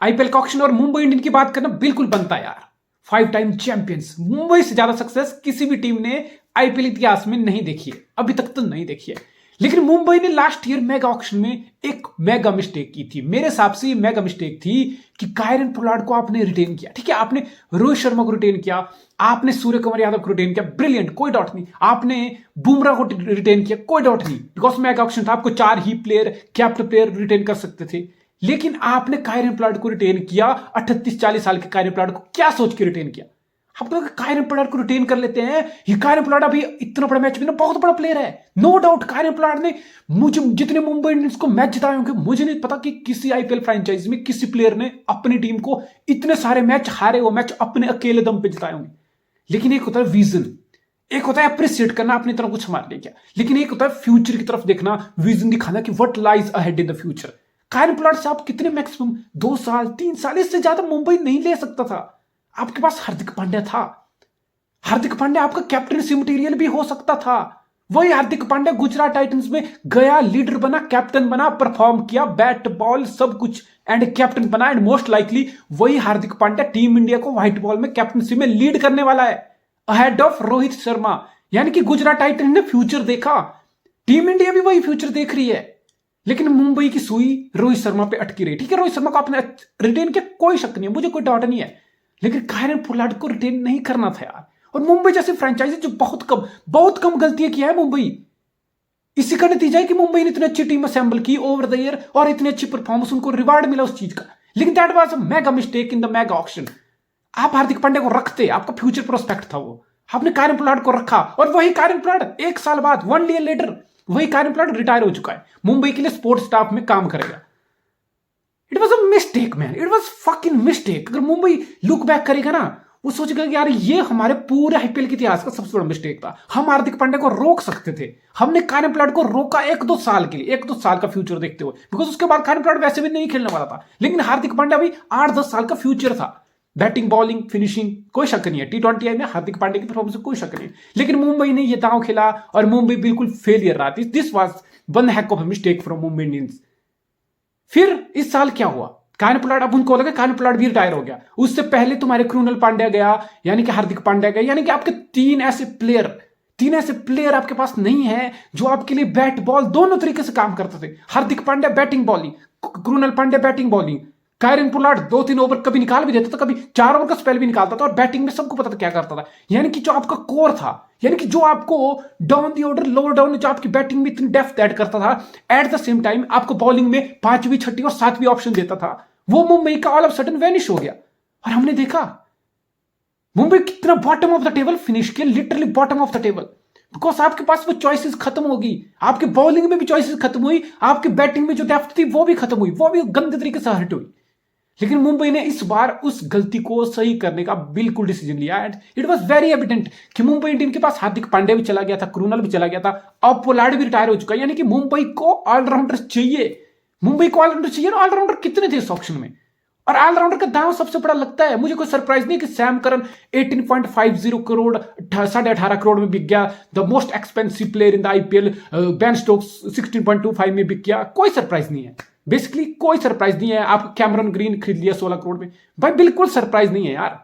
IPL का auction और Mumbai Indian की बात करना बिल्कुल बनता है यार। 5 टाइम चैंपियंस, मुंबई से ज्यादा सक्सेस किसी भी टीम ने आईपीएल इतिहास में नहीं देखी है, अभी तक तो नहीं देखी है। लेकिन मुंबई ने लास्ट ईयर मेगा ऑक्शन में एक मेगा मिस्टेक की थी। मेरे हिसाब से ये मेगा मिस्टेक थी कि कायरन पोलार्ड को आपने रिटेन किया, ठीक है, आपने रोहित शर्मा को रिटेन किया, आपने सूर्य कुमार यादव को रिटेन किया, ब्रिलियंट, कोई डाउट नहीं। आपने बुमराह को रिटेन किया, कोई डाउट नहीं, बिकॉज मेगा ऑक्शन था, आपको 4 ही प्लेयर, कैप्टन प्लेयर रिटेन कर सकते थे। लेकिन आपने कायरन पोलार्ड को रिटेन किया, 38-40 साल के कायरन पोलार्ड को क्या सोच के रिटेन किया? आपको कायरन पोलार्ड को रिटेन कर लेते हैं। ये कायरन पोलार्ड अभी इतना बड़ा मैच में बहुत बड़ा प्लेयर है, नो डाउट। कायरन पोलार्ड ने मुझे जितने मुंबई इंडियंस को मैच जिताए होंगे, मुझे नहीं पता कि किसी आईपीएल फ्रेंचाइज में किसी प्लेयर ने अपनी टीम को इतने सारे मैच हारे हुए मैच अपने अकेले दम पे जिताए होंगे। लेकिन एक होता है विजन, एक होता है अप्रिशिएट करना अपनी तरफ कुछ हमारे लिए क्या, लेकिन एक होता है फ्यूचर की तरफ देखना, विजन दिखाना कि what lies ahead in the future. Kieron Pollard से आप कितने मैक्सिमम 2 साल 3 साल, इससे ज्यादा मुंबई नहीं ले सकता था। आपके पास हार्दिक पांड्या था, हार्दिक पांड्या आपका कैप्टनसी मटेरियल भी हो सकता था। वही हार्दिक पांड्या गुजरात टाइटंस में गया, लीडर बना, कैप्टन बना, परफॉर्म किया, बैट बॉल सब कुछ, एंड कैप्टन बना। एंड मोस्ट लाइकली वही हार्दिक पांड्या टीम इंडिया को व्हाइट बॉल में कैप्टनसी में लीड करने वाला है, अहेड ऑफ रोहित शर्मा। यानी कि गुजरात टाइटंस ने फ्यूचर देखा, टीम इंडिया भी वही फ्यूचर देख रही है। लेकिन मुंबई की सुई रोहित शर्मा पे अटकी रही। ठीक है, रोहित शर्मा को आपने रिटेन किया, कोई शक नहीं है, मुझे कोई डाउट नहीं है, लेकिन कायरन पोलार्ड को रिटेन नहीं करना था यार। और मुंबई जैसी फ्रेंचाइजी जो बहुत कम गलतियां किया है मुंबई, इसी का नतीजा है कि मुंबई ने इतनी अच्छी टीम असेंबल की ओवर द ईयर और इतनी अच्छी परफॉर्मेंस, उनको रिवार्ड मिला उस चीज का। लेकिन that was a mega mistake in the mega auction. आप हार्दिक पांड्या को रखते, आपका फ्यूचर प्रोस्पेक्ट था वो, आपने कायरन पोलार्ड को रखा, और वही कायरन पोलार्ड 1 साल बाद, 1 ईयर लेटर, वही कायरन पोलार्ड रिटायर हो चुका है, मुंबई के लिए स्पोर्ट्स स्टाफ में काम करेगा। It was a mistake man, it was fucking mistake. अगर मुंबई लुक बैक करेगा ना, वो सोचेगा कि यार ये हमारे पूरे आईपीएल के इतिहास का सबसे बड़ा मिस्टेक था। हम हार्दिक पांड्या को रोक सकते थे, हमने कायरन पोलार्ड को रोका 1-2 साल के लिए, 1-2 साल का फ्यूचर देखते हुए, बिकॉज उसके बाद कायरन पोलार्ड वैसे भी नहीं खेलने वाला था। लेकिन हार्दिक पांड्या भी 8-10 साल का फ्यूचर था, बैटिंग बॉलिंग फिनिशिंग, कोई शक नहीं है। T20 में हार्दिक पांड्या की परफॉर्मेंस कोई शक नहीं। लेकिन मुंबई ने ये दांव खेला और मुंबई बिल्कुल फेलियर रहा। This was one hack of mistake from Mumbai Indians. फिर इस साल क्या हुआ, कायरन पोलार्ड, अब उनको लगा कायरन पोलार्ड भी रिटायर हो गया, उससे पहले तुम्हारे क्रूनल पांड्या गया, यानी कि हार्दिक पांड्या गया, यानी कि आपके 3 ऐसे प्लेयर आपके पास नहीं है जो आपके लिए बैट बॉल दोनों तरीके से काम करते थे। Hardik Pandya batting bowling, Krunal Pandya batting bowling, Kieron Pollard 2-3 over कभी निकाल भी देता था, कभी 4 ओवर का स्पेल भी निकालता था, और बैटिंग में सबको पता था क्या करता था। यानी कि जो आपका कोर था, यानी कि जो आपको down the order, lower down, जो आपकी बैटिंग में इतनी डेप्थ ऐड करता था, एट द सेम टाइम आपको बॉलिंग में 5वीं 6वीं और 7वीं ऑप्शन देता था, वो मुंबई का ऑल ऑफ सडन वैनिश हो गया। और हमने देखा मुंबई कितना bottom of the table finish किया, literally bottom of the table, because आपके पास वो चॉइसेस खत्म होगी, आपके बॉलिंग में भी चॉइसेस खत्म हुई, आपके बैटिंग में जो डेप्थ थी वो भी खत्म हुई, वो भी गंदे तरीके से हर्ट हुई। लेकिन मुंबई ने इस बार उस गलती को सही करने का बिल्कुल डिसीजन लिया, and it was very evident कि मुंबई इंडियन के पास हार्दिक पांड्या भी चला गया था, क्रूनल भी चला गया था, अब पोलार्ड भी रिटायर हो चुका है। यानी कि मुंबई को ऑलराउंडर चाहिए, मुंबई को ऑलराउंडर चाहिए। ऑलराउंडर कितने थे इस ऑक्शन में, और ऑलराउंडर का दाम सबसे बड़ा लगता है। मुझे कोई सरप्राइज नहीं कि सैम करन 18.50 करोड़, 18.5 करोड़ में बिक गया, the most expensive player in the IPL. Ben Stokes 16.25 में बिक गया, कोई सरप्राइज नहीं है, बेसिकली कोई सरप्राइज नहीं है। आप कैमरन ग्रीन खरीद लिया 16 करोड़ में, भाई बिल्कुल सरप्राइज नहीं है यार।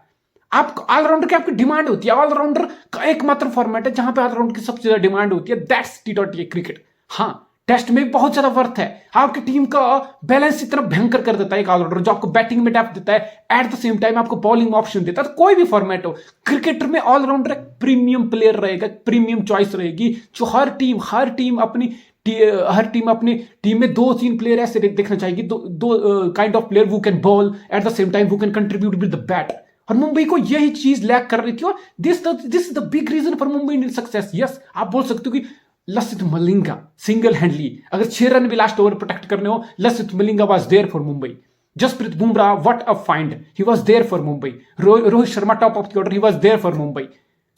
आप ऑलराउंडर की आपकी डिमांड होती है, ऑलराउंडर का एकमात्र फॉर्मेट है जहां पे ऑलराउंडर की सबसे ज्यादा डिमांड होती है, दैट्स T20 क्रिकेट। हाँ, टेस्ट में बहुत ज्यादा वर्थ है, आपकी टीम का बैलेंस इतना भयंकर कर देता है एक ऑलराउंडर, जो आपको बैटिंग में डेप्थ देता है, एट द सेम टाइम आपको बॉलिंग ऑप्शन देता है। तो कोई भी फॉर्मेट हो, क्रिकेटर में ऑलराउंडर एक प्रीमियम प्लेयर रहेगा, प्रीमियम चॉइस रहेगी, जो हर टीम अपनी टीम में 2-3 प्लेयर ऐसे देखना चाहिए, दो काइंड ऑफ प्लेयर, वो can ball at the same time, वो can contribute with the bat. और मुंबई को यही चीज लैक कर रही थी, और this is the big reason for Mumbai Indian success. Yes, आप बोल सकते हो कि लसित मलिंगा सिंगल हैंडली, अगर 6 रन भी लास्ट ओवर प्रोटेक्ट करने हो, Lasith Malinga was there for Mumbai. Jasprit Bumrah, what a find, he was there for Mumbai. Rohit Sharma top of the order, he was there for Mumbai.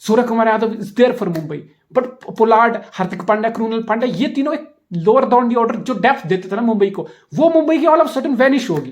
Surya Kumar Yadav is there for Mumbai. But Pollard, Hardik Pandya, Krunal Pandya, ये तीनों एक लोअर डाउन दी ऑर्डर जो depth देते थे ना मुंबई को, वो मुंबई की ऑल ऑफ सडन वैनिश होगी।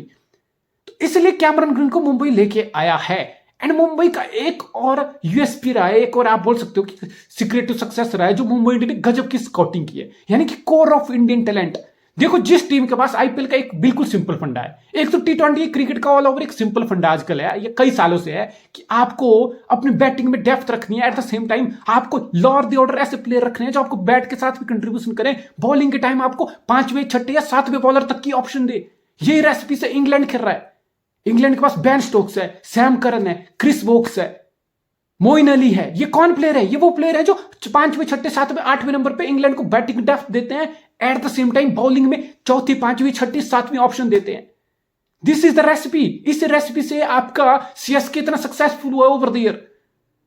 तो इसलिए कैमरन ग्रीन को मुंबई लेके आया है। एंड मुंबई का एक और यूएसपी रहा है, एक और आप बोल सकते हो कि सीक्रेट टू सक्सेस रहा है, जो मुंबई इंडियन ने गजब की स्काउटिंग की है, यानी कि कोर ऑफ इंडियन टैलेंट, देखो, जिस टीम के पास आईपीएल का एक बिल्कुल सिंपल फंडा है, एक तो टी20 क्रिकेट का ऑल ओवर एक सिंपल फंडा आजकल है, ये कई सालों से है कि आपको अपनी बैटिंग में डेप्थ रखनी है, एट द सेम टाइम आपको लोअर द ऑर्डर ऐसे प्लेयर रखने हैं जो आपको बैट के साथ भी कंट्रीब्यूशन करें, बॉलिंग के टाइम आपको 5वें 6ठे या 7वें बॉलर तक की ऑप्शन दे। यही रेसिपी से इंग्लैंड खेल रहा है। इंग्लैंड के पास बेन स्टोक्स है, सैम करन है, क्रिस वोक्स है, मोइन अली है। ये कौन प्लेयर है? ये वो प्लेयर है जो 5वें 6ठे 7वें 8वें नंबर पे इंग्लैंड को बैटिंग डेप्थ देते हैं, eight the same time bowling में 4थी 5वीं 6ठी 7वीं ऑप्शन देते हैं। This is the recipe. इस रेसिपी से आपका सीएसके इतना सक्सेसफुल हुआ ओवर द ईयर।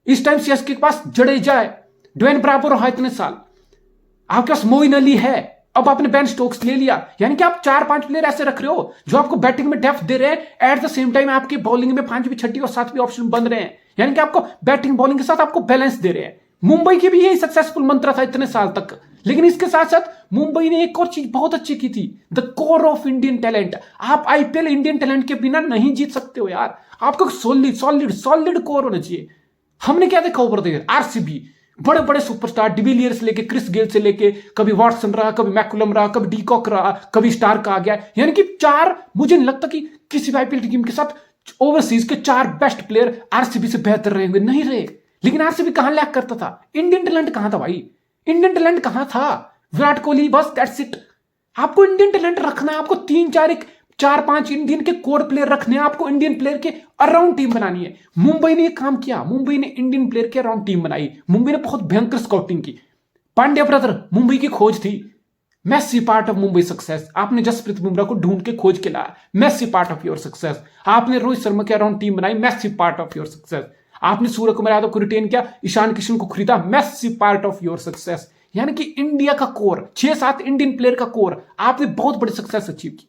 इस टाइम सीएसके के पास जडेजा है, ड्वेन ब्रावो रहा इतने साल, आपके पास मोइन अली है, अब आपने बेन स्टोक्स ले लिया। यानी कि आप 4-5 प्लेयर ऐसे रख रहे हो जो आपको बैटिंग में डेप्थ दे रहे हैं, एट द सेम टाइम आपके बॉलिंग में 5वीं 6ठी और 7वीं ऑप्शन बन रहे हैं। यानी कि आपको बैटिंग बॉलिंग के साथ आपको बैलेंस दे रहे हैं। मुंबई की भी यही सक्सेसफुल मंत्र था इतने साल तक। लेकिन इसके साथ साथ मुंबई ने एक और चीज बहुत अच्छी की थी, the core of Indian talent. आप आईपीएल इंडियन टैलेंट के बिना नहीं जीत सकते हो यार। आपको सॉलिड सॉलिड सॉलिड कोर होना चाहिए। हमने क्या देखा ओवर द ईयर? आरसीबी बड़े बड़े सुपरस्टार, डिविलियर से लेके क्रिस गेल से लेके, कभी वॉटसन रहा, कभी मैकुलम रहा, कभी डीकॉक रहा, कभी स्टार्क आ गया। यानी कि 4, मुझे नहीं लगता कि किसी भी आईपीएल टीम के साथ ओवरसीज के 4 बेस्ट प्लेयर आरसीबी से बेहतर रहेंगे, नहीं रहे। लेकिन आरसीबी कहां लैक करता था? इंडियन टैलेंट कहां था भाई? इंडियन टैलेंट कहां था? विराट कोहली, बस दैट्स इट। आपको इंडियन टैलेंट रखना है, आपको 3-4-5 इंडियन के कोर प्लेयर रखने हैं, आपको इंडियन प्लेयर के अराउंड टीम बनानी है। मुंबई ने ये काम किया, मुंबई ने इंडियन प्लेयर के अराउंड टीम बनाई। मुंबई ने बहुत भयंकर स्काउटिंग की। पांड्या ब्रदर मुंबई की खोज थी, massive part of Mumbai success. आपने जसप्रीत बुमराह को ढूंढ के खोज के लाया, massive part of your success. आपने रोहित शर्मा के अराउंड टीम बनाई, massive part of your success. आपने सूर्य कुमार यादव को रिटेन किया, ईशान किशन को खरीदा, massive part of your success. यानी कि इंडिया का कोर, 6-7 इंडियन प्लेयर का कोर, आपने बहुत बड़ी सक्सेस अचीव की।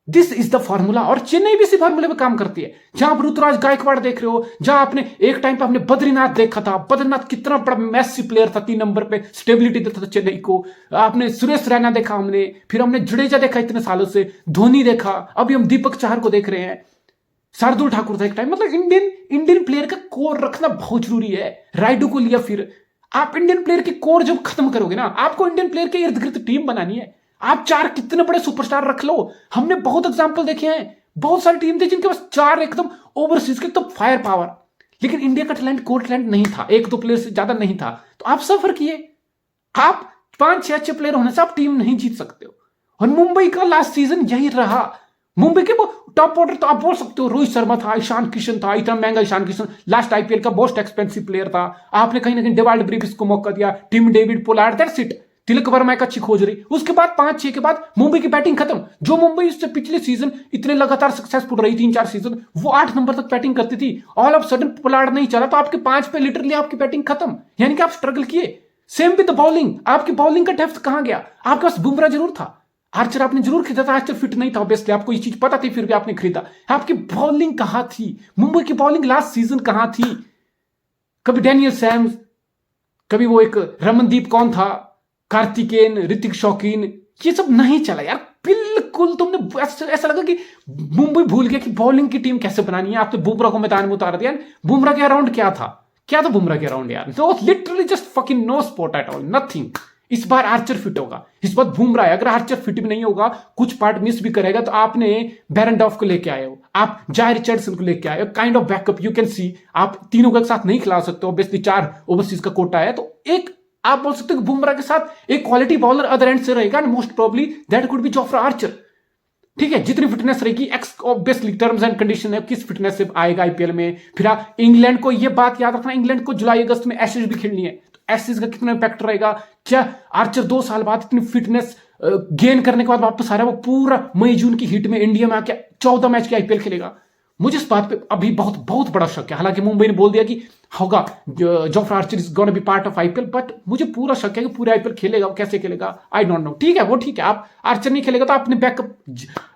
This is the formula. और चेन्नई भी इसी फॉर्मूले पे काम करती है। जहां आप ऋतुराज गायकवाड़ देख रहे हो, जहां आपने एक टाइम पे आपने बद्रीनाथ देखा था, बद्रीनाथ कितना बड़ा मैसी प्लेयर था, 3 नंबर पे स्टेबिलिटी देता था चेन्नई को। आपने सुरेश रैना देखा, हमने फिर हमने जडेजा देखा इतने सालों से, धोनी देखा, अभी हम दीपक चाहर को देख रहे हैं, शार्दुल ठाकुर था एक टाइम। मतलब इंडियन प्लेयर का कोर रखना बहुत जरूरी है। राइडू को लिया, फिर आप इंडियन प्लेयर की कोर जब खत्म करोगे ना, आपको इंडियन प्लेयर के इर्द गिर्द टीम बनानी है। आप 4 कितने बड़े सुपरस्टार रख लो। हमने बहुत एग्जांपल देखे हैं, बहुत सारी टीम थी जिनके पास 4 एकदम ओवरसीज के एकदम फायर पावर, लेकिन इंडिया का टैलेंट, कोर टैलेंट नहीं था, 1-2 प्लेयर से ज्यादा नहीं था। तो आप सफर किए। आप 5-6 अच्छे प्लेयर होने से आप टीम नहीं जीत सकते हो। और मुंबई का लास्ट सीजन यही रहा। मुंबई के टॉप ऑर्डर तो आप बोल सकते हो, रोहित शर्मा था, ईशान किशन था, इतना महंगा ईशान किशन, लास्ट आईपीएल का मोस्ट एक्सपेंसिव प्लेयर था। आपने कहीं ना कहीं डेवाल्ड ब्रीविस को मौका दिया, Tim David, Pollard, that's it. Tilak Varma एक अच्छी खोज रही। उसके बाद 5-6 के बाद मुंबई की बैटिंग खत्म। जो मुंबई उससे पिछले सीजन इतने लगातार सक्सेसफुल रही, 3-4 सीजन, वो 8 नंबर तक बैटिंग करती थी। ऑल ऑफ सडन पोलार्ड नहीं चला तो आपके 5 पे लिटरली आपकी बैटिंग खत्म। यानी कि आप स्ट्रगल किए। सेम विद द बॉलिंग, आपकी बॉलिंग का डेप्थ कहां गया? आपके पास बुमराह जरूर था, आर्चर आपने जरूर खरीदा था, आर्चर फिट नहीं था ऑब्वियसली, आपको ये चीज पता थी, फिर भी आपने खरीदा। आपकी बॉलिंग कहां थी? मुंबई की बॉलिंग लास्ट सीजन कहां थी? कभी डैनियल सैम्स, कभी वो एक रमनदीप कौन था, कार्तिकेन, ऋतिक शौकीन, ये सब नहीं चला यार। बिल्कुल तुमने ऐसा लगा कि मुंबई भूल गया कि बॉलिंग की टीम कैसे बनानी है। आपने बुमराह को मैदान में उतार दिया। बुमराह के अराउंड क्या था? क्या था बुमराह के अराउंड यार? No, literally just fucking no spot at all, nothing. इस बार आर्चर फिट होगा, इस बार बुमराह है। अगर आर्चर फिट भी नहीं होगा, कुछ पार्ट मिस भी करेगा, तो आपने बैरनडॉफ को लेके आए हो, आप जाय रिचर्डसन को लेके आए हो, kind of backup you can see. आप तीनों को एक साथ नहीं खिला सकते, ऑब्वियसली 4 ओवरसीज का कोटा है। तो एक आप बोल सकते हो कि बुमराह के साथ एक क्वालिटी बॉलर अदर एंड से रहेगा, and most probably that could be Jofra Archer. ठीक है, जितनी फिटनेस रहेगी, x obviously terms and condition है किस फिटनेस से आएगा आईपीएल में। फिर आप इंग्लैंड को ये बात याद रखना, इंग्लैंड को जुलाई अगस्त में एशेज भी खेलनी है, तो एशेज का कितना इंपैक्ट रहेगा? क्या आर्चर 2 साल बाद इतनी फिटनेस गेन करने के बाद वापस आ रहा है, वो पूरा मई जून की हिट में इंडिया में आके 14 मैच की आईपीएल खेलेगा? मुझे इस बात पे अभी बहुत बहुत बड़ा शक है। हालांकि मुंबई ने बोल दिया कि होगा, Jofra Archer is gonna be part of IPL, but मुझे पूरा शक है कि पूरे आईपीएल खेलेगा। वो कैसे खेलेगा आई डोंट नो। ठीक है, वो ठीक है, आप आर्चर नहीं खेलेगा तो आपने बैकअप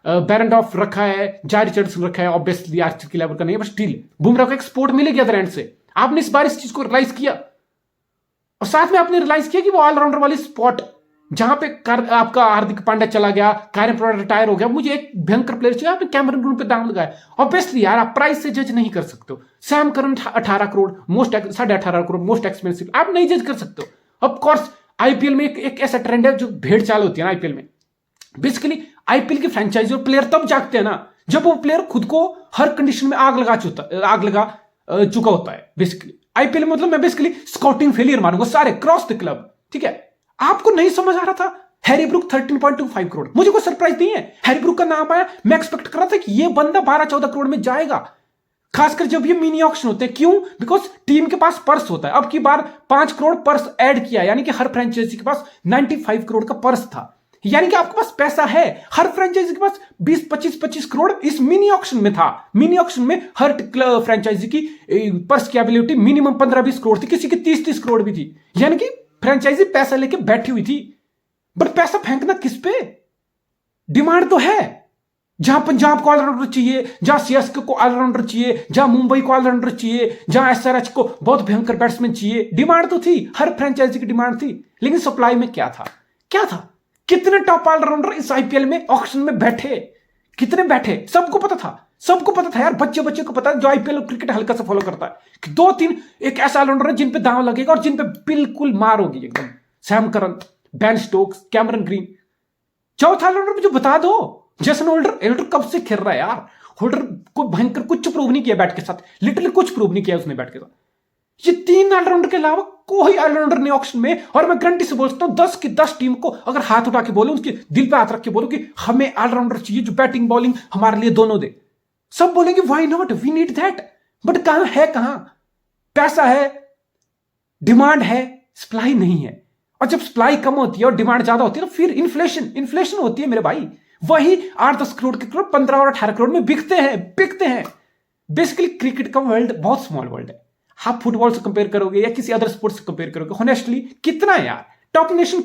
बैरनडॉफ रखा है, जाय रिचर्डसन रखा है, ऑब्वियसली आर्चर की लेवल का नहीं है, बट स्टिल बुमराह को एक सपोर्ट मिलेगी अदर एंड से। आपने इस बार इस चीज को रियलाइज किया, और साथ में आपने रियलाइज किया कि वो ऑलराउंडर वाली स्पॉट जहां पे आपका हार्दिक पांड्या चला गया, कायरन पोलार्ड रिटायर हो गया, मुझे एक भयंकर प्लेयर चाहिए, आपने कैमरन ग्रीन पे दाम लगाया। ऑब्वियसली यार, आप प्राइस से जज नहीं कर सकते हो। Sam Curran 18 crore, most 18.5 crore most expensive, आप नहीं जज कर सकते हो। ऑफ कोर्स आईपीएल में एक ऐसा ट्रेंड है जो भेड़ चाल होती है ना आईपीएल में, बेसिकली आईपीएल की फ्रेंचाइजी और प्लेयर तब जागते हैं ना जब वो प्लेयर खुद को हर कंडीशन में आग लगा चुका होता है। बेसिकली आईपीएल मतलब मैं बेसिकली स्काउटिंग फेलियर मानूंगा सारे क्रॉस द क्लब। ठीक है, आपको नहीं समझ आ रहा था हैरी ब्रूक 13.25 करोड़, मुझे कोई सरप्राइज नहीं है। हैरी ब्रूक का नाम आया, मैं एक्सपेक्ट कर रहा था कि ये बंदा 12-14 करोड़ में जाएगा, खासकर जब ये मिनी ऑक्शन होते हैं। क्यों? बिकॉज टीम के पास पर्स होता है। अब की बार 5 करोड़ पर्स ऐड किया, यानी कि हर फ्रेंचाइजी के पास 95 करोड़ का पर्स था, यानी कि आपके पास पैसा है। हर फ्रेंचाइजी के पास 20-25 करोड़ इस मिनी ऑक्शन में था। मिनी ऑक्शन में हर फ्रेंचाइजी की पर्स की एबिलिटी मिनिमम 15-20 करोड़ थी, किसी की 30-30 करोड़ भी थी, यानी कि फ्रेंचाइजी पैसा लेके बैठी हुई थी। बट पैसा फेंकना किस पे? डिमांड तो है। जहां पंजाब को ऑलराउंडर चाहिए, जहां सीएसके को ऑलराउंडर चाहिए, जहां मुंबई को ऑलराउंडर चाहिए, जहां एसआरएच को बहुत भयंकर बैट्समैन चाहिए, डिमांड तो थी, हर फ्रेंचाइजी की डिमांड थी। लेकिन सप्लाई में क्या था? कितने टॉप ऑलराउंडर इस आईपीएल में ऑक्शन में बैठे? कितने बैठे? सबको पता था यार, बच्चे को पता है जो आईपीएल और क्रिकेट हल्का से फॉलो करता है कि 2-3 एक ऐसा ऑलराउंडर है जिन पे दांव लगेगा और जिन पे बिल्कुल मार होगी एकदम। Sam Curran, Ben Stokes, Cameron green. चौथा ऑलराउंडर मुझे बता दो। जेसन होल्डर कब से खेल रहा है यार? होल्डर को भयंकर कुछ प्रूव नहीं किया बैट के साथ, लिटरली कुछ प्रूव नहीं किया उसने बैट के साथ। ये 3 ऑलराउंडर के अलावा कोई ऑलराउंडर नहीं ऑक्शन में। और मैं गारंटी से बोल सकता हूं 10 की 10 टीम को अगर हाथ उठा के बोलूं, उसके दिल पे हाथ रख के बोलूं कि हमें ऑलराउंडर चाहिए जो बैटिंग बॉलिंग हमारे लिए दोनों दे, सब बोलेंगे why not, we need that. But कहां? पैसा है, डिमांड है, सप्लाई नहीं है। और जब सप्लाई कम होती है और डिमांड ज्यादा होती है तो फिर इन्फ्लेशन होती है मेरे भाई। वही 8-10 करोड़ के करोड़ 15 और 18 करोड़ में बिकते हैं। बेसिकली क्रिकेट का वर्ल्ड बहुत स्मॉल वर्ल्ड है। आप फुटबॉल से कंपेयर करोगे या किसी अदर स्पोर्ट्स से कंपेयर करोगे, होनेस्टली कितना है यार? टॉप नेशन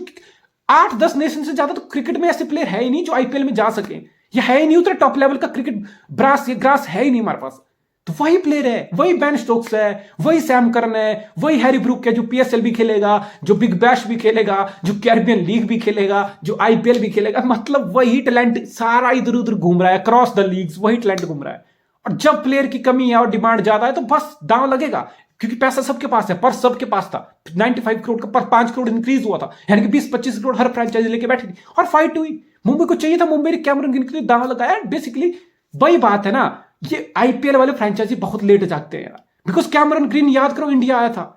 8-10 नेशन से ज्यादा तो क्रिकेट में ऐसे प्लेयर है ही नहीं जो आईपीएल में जा सके, या है ही नहीं उतना टॉप लेवल का क्रिकेट ग्रास है ही नहीं हमारे पास। तो वही प्लेयर है, वही बेन स्टोक्स है, वही सैम करन है, वही हैरी ब्रूक है जो पीएसएल भी खेलेगा, जो बिग बैश भी खेलेगा, जो कैरिबियन लीग भी खेलेगा, जो आईपीएल भी खेलेगा। मतलब वही टैलेंट सारा इधर उधर घूम रहा है, क्रॉस द लीग्स वही टैलेंट घूम रहा है। और जब प्लेयर की कमी है और डिमांड ज्यादा है तो बस दांव लगेगा, क्योंकि पैसा सबके पास है, पर सबके पास था। 95 करोड़ का पर 5 करोड़ इंक्रीज हुआ था, यानी कि 20-25 करोड़ हर फ्रेंचाइजी लेके बैठी थी और फाइट हुई। मुंबई को चाहिए था, मुंबई ने कैमरन ग्रीन के लिए दांव लगाया। बेसिकली वही बात है ना, ये आईपीएल वाले फ्रेंचाइजी बहुत लेट जागते हैं यार। बिकॉज कैमरन ग्रीन, याद करो, इंडिया आया था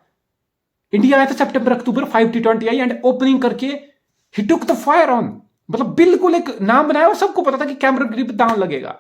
सितंबर अक्टूबर, 5 T20 आई एंड ओपनिंग करके ही टुक द फायर ऑन। मतलब बिल्कुल एक नाम बनाया और सबको पता था कि कैमरन ग्रीन पे दांव लगेगा।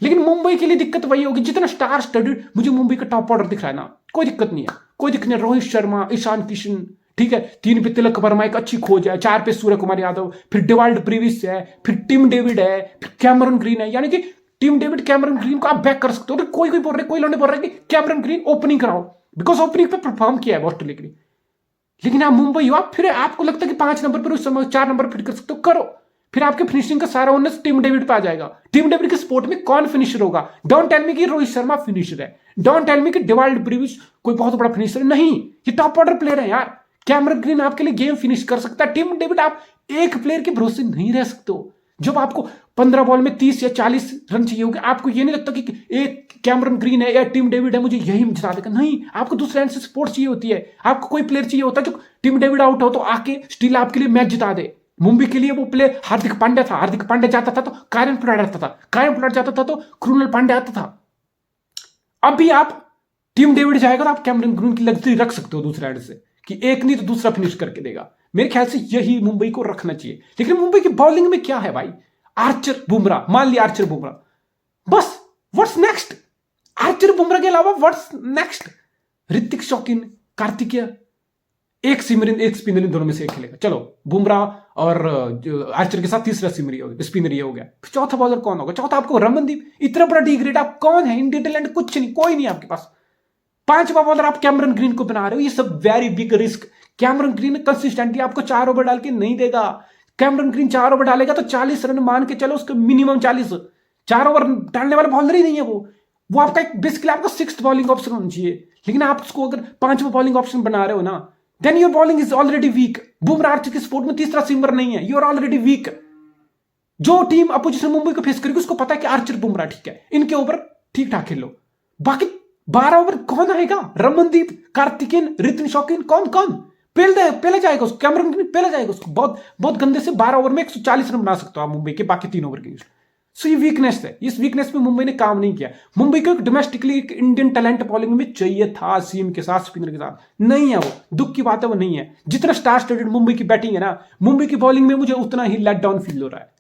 लेकिन मुंबई के लिए दिक्कत वही होगी, जितना स्टार स्टडीड मुझे मुंबई का टॉप ऑर्डर दिख रहा है ना, कोई दिक्कत नहीं है। रोहित शर्मा, ईशान किशन, ठीक है, 3 पे तिलक वर्मा एक अच्छी खोज है, 4 पे सूर्य कुमार यादव, फिर डिवाल्ड प्रीविस है, फिर टिम डेविड है, फिर कैमरन ग्रीन है। यानी कि टिम डेविड, कैमरन ग्रीन को आप बैक कर सकते हो। कोई लौंडे बोल रहे कि कैमरन ग्रीन ओपनिंग कराओ, बिकॉज ओपनिंग पे परफॉर्म किया है ऑस्ट्रेलिया के लिए। लेकिन आप मुंबई हो, आप फिर आपको लगता है कि 5 नंबर पर उस समय 4 नंबर फिट कर सकते हो, करो। फिर आपके फिनिशिंग का सारा ओनर्स टिम डेविड पे आ जाएगा। टिम डेविड के स्पोर्ट में कौन फिनिशर होगा? डोंट टेल मी कि रोहित शर्मा फिनिशर है, डोंट टेल मी कि डिवाल्ड प्रीविस कोई बहुत बड़ा फिनिशर है। नहीं, ये टॉप ऑर्डर प्लेयर है यार। कैमरन ग्रीन आपके लिए गेम फिनिश कर सकता है। टिम डेविड, आप एक प्लेयर के भरोसे नहीं रह सकते हो। जब आपको 15 बॉल में 30 या 40 रन चाहिए होंगे, आपको ये नहीं लगता कि एक कैमरन ग्रीन है या टिम डेविड है मुझे यही जिता देगा। नहीं, आपको दूसरे एंड से सपोर्ट चाहिए होती है। आपको कोई प्लेयर चाहिए होता है जो टिम डेविड आउट हो तो आके स्टिल आपके लिए मैच जिता दे। मुंबई के लिए वो प्लेयर हार्दिक पांड्या था। हार्दिक पांड्या जाता था तो कायरन पोलार्ड आता था, कायरन पोलार्ड जाता था तो क्रूनल पांड्या आता था। अभी आप टिम डेविड जाएगा तो आप कैमरन ग्रीन की लग्जरी रख सकते हो दूसरे एंड से कि एक नहीं तो दूसरा फिनिश करके देगा। मेरे ख्याल से यही मुंबई को रखना चाहिए। लेकिन मुंबई की बॉलिंग में क्या है भाई? आर्चर, बुमराह, मान लिया आर्चर, बुमराह, बस व्हाट्स नेक्स्ट? आर्चर बुमराह के अलावा व्हाट्स नेक्स्ट? ऋतिक शौकीन, कार्तिकेय, एक सिमरन एक स्पिनर, इन दोनों में से एक खेलेगा। चलो बुमराह और आर्चर के साथ तीसरा स्पिनर ये हो गया। चौथा बॉलर कौन होगा? चौथा आपको रमनदीप, इतना बड़ा डी ग्रेड आप कौन है? इंडियन टैलेंट कुछ नहीं, कोई नहीं आपके पास। 5वां बॉलर आप कैमरन ग्रीन को बना रहे हो, ये सब very big risk. Cameron green consistently आपको 4 ओवर डाल के नहीं देगा। कैमरन ग्रीन 4 ओवर डालेगा तो 40 रन मान के चलो, उसका मिनिमम 40। 4 ओवर डालने वाला बॉलर ही नहीं है वो आपका एक बेसिकली आपका 6th बॉलिंग ऑप्शन होना चाहिए। लेकिन आप उसको अगर 5वां बॉलिंग ऑप्शन बना रहे हो ना, then your bowling is already weak. Bumrah Archer के सपोर्ट में तीसरा सिमर नहीं है, यू आर ऑलरेडी वीक। जो टीम अपोजिशन मुंबई को फेस करेगी उसको पता है कि आर्चर बुमराह ठीक है, इनके ऊपर ठीक ठाक खेल लो। बाकी 12 ओवर कौन आएगा? रमनदीप, कार्तिकेयन, ऋतिक शौकीन, कौन? पहले जाएगा उसको, कैमरन ग्रीन पहले जाएगा उसको, बहुत बहुत गंदे से 12 ओवर में 140 रन बना सकते हो आप मुंबई के बाकी 3 ओवर के। सो ये वीकनेस है, इस वीकनेस में मुंबई ने काम नहीं किया। मुंबई को एक डोमेस्टिकली एक इंडियन टैलेंट बॉलिंग में चाहिए था, सीम के साथ, स्पिनर के साथ, नहीं है वो। दुख की बात है वो नहीं है। जितना स्टार स्टडेड मुंबई की बैटिंग है ना, मुंबई की बॉलिंग में मुझे उतना ही लेट डाउन फील हो रहा है।